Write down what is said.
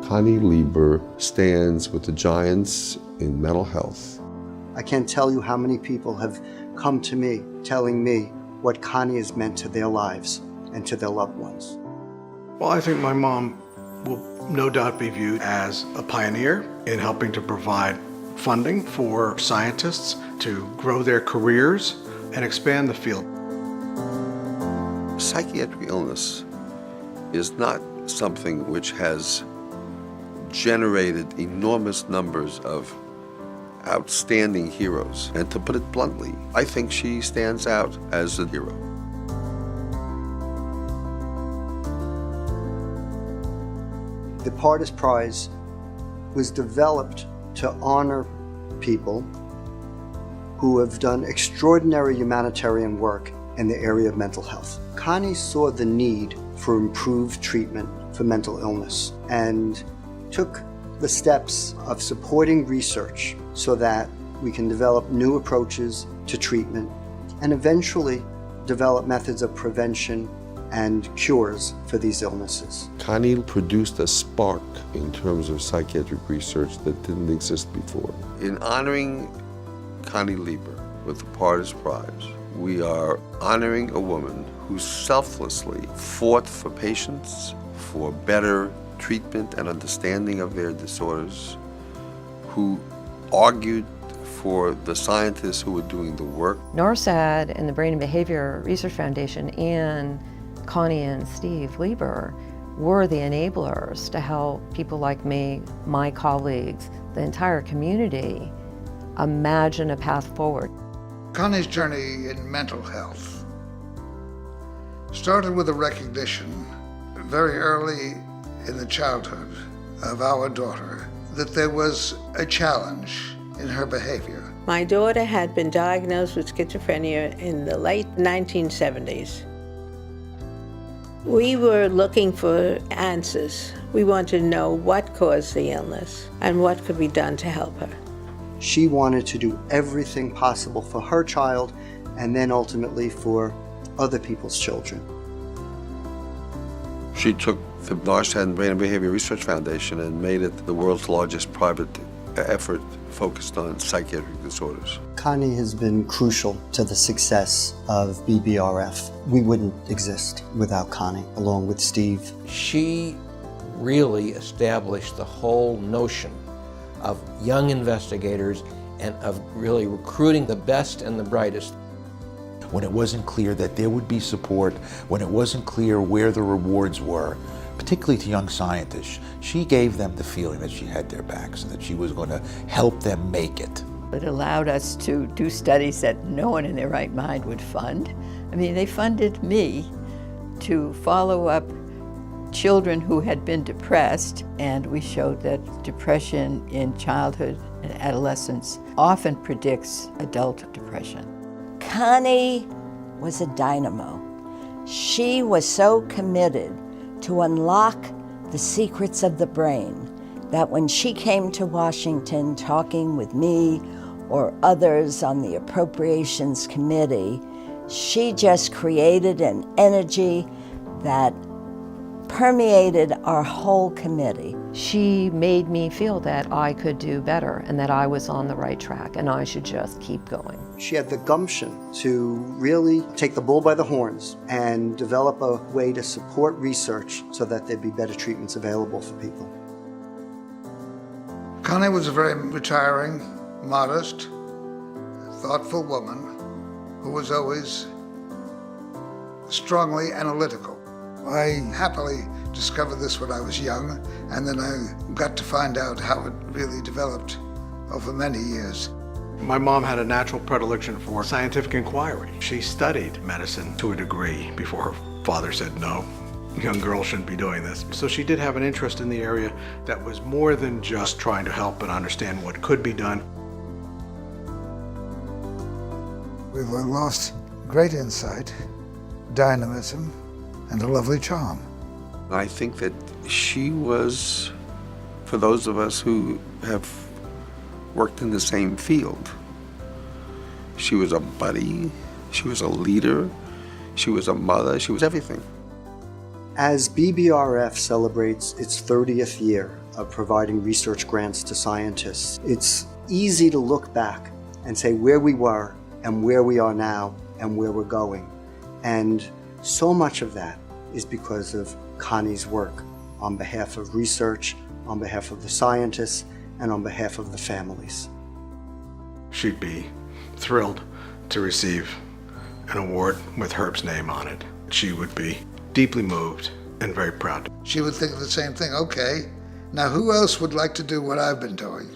Connie Lieber stands with the giants in mental health. I can't tell you how many people have come to me telling me what Connie has meant to their lives and to their loved ones. Well, I think my mom will no doubt be viewed as a pioneer in helping to provide funding for scientists to grow their careers and expand the field. Psychiatric illness is not something which has generated enormous numbers of outstanding heroes. And to put it bluntly, I think she stands out as a hero. The Pardes Prize was developed to honor people who have done extraordinary humanitarian work in the area of mental health. Connie saw the need for improved treatment for mental illness and took the steps of supporting research so that we can develop new approaches to treatment and eventually develop methods of prevention and cures for these illnesses. Connie produced a spark in terms of psychiatric research that didn't exist before. In honoring Connie Lieber with the Pardes Prize, we are honoring a woman who selflessly fought for patients, for better treatment and understanding of their disorders, who argued for the scientists who were doing the work. NORSAD and the Brain and Behavior Research Foundation and Connie and Steve Lieber were the enablers to help people like me, my colleagues, the entire community imagine a path forward. Connie's journey in mental health started with a recognition very early in the childhood of our daughter that there was a challenge in her behavior. My daughter had been diagnosed with schizophrenia in the late 1970s. We were looking for answers. We wanted to know what caused the illness and what could be done to help her. She wanted to do everything possible for her child and then ultimately for other people's children. She took the NORSAD Brain and Behavior Research Foundation and made it the world's largest private effort focused on psychiatric disorders. Connie has been crucial to the success of BBRF. We wouldn't exist without Connie, along with Steve. She really established the whole notion of young investigators and of really recruiting the best and the brightest. When it wasn't clear that there would be support, when it wasn't clear where the rewards were, particularly to young scientists, she gave them the feeling that she had their backs and that she was going to help them make it. It allowed us to do studies that no one in their right mind would fund. I mean, they funded me to follow up children who had been depressed, and we showed that depression in childhood and adolescence often predicts adult depression. Connie was a dynamo. She was so committed to unlock the secrets of the brain that when she came to Washington talking with me or others on the Appropriations Committee, she just created an energy that permeated our whole committee. She made me feel that I could do better and that I was on the right track and I should just keep going. She had the gumption to really take the bull by the horns and develop a way to support research so that there'd be better treatments available for people. Connie was a very retiring, modest, thoughtful woman who was always strongly analytical. I happily discovered this when I was young, and then I got to find out how it really developed over many years. My mom had a natural predilection for scientific inquiry. She studied medicine to a degree before her father said, no, young girls shouldn't be doing this. So she did have an interest in the area that was more than just trying to help and understand what could be done. We've lost great insight, dynamism, and a lovely charm. I think that she was, for those of us who have worked in the same field, she was a buddy, she was a leader, she was a mother, she was everything. As BBRF celebrates its 30th year of providing research grants to scientists, it's easy to look back and say where we were and where we are now and where we're going. And so much of that is because of Connie's work on behalf of research, on behalf of the scientists, and on behalf of the families. She'd be thrilled to receive an award with Herb's name on it. She would be deeply moved and very proud. She would think the same thing. Okay, now who else would like to do what I've been doing?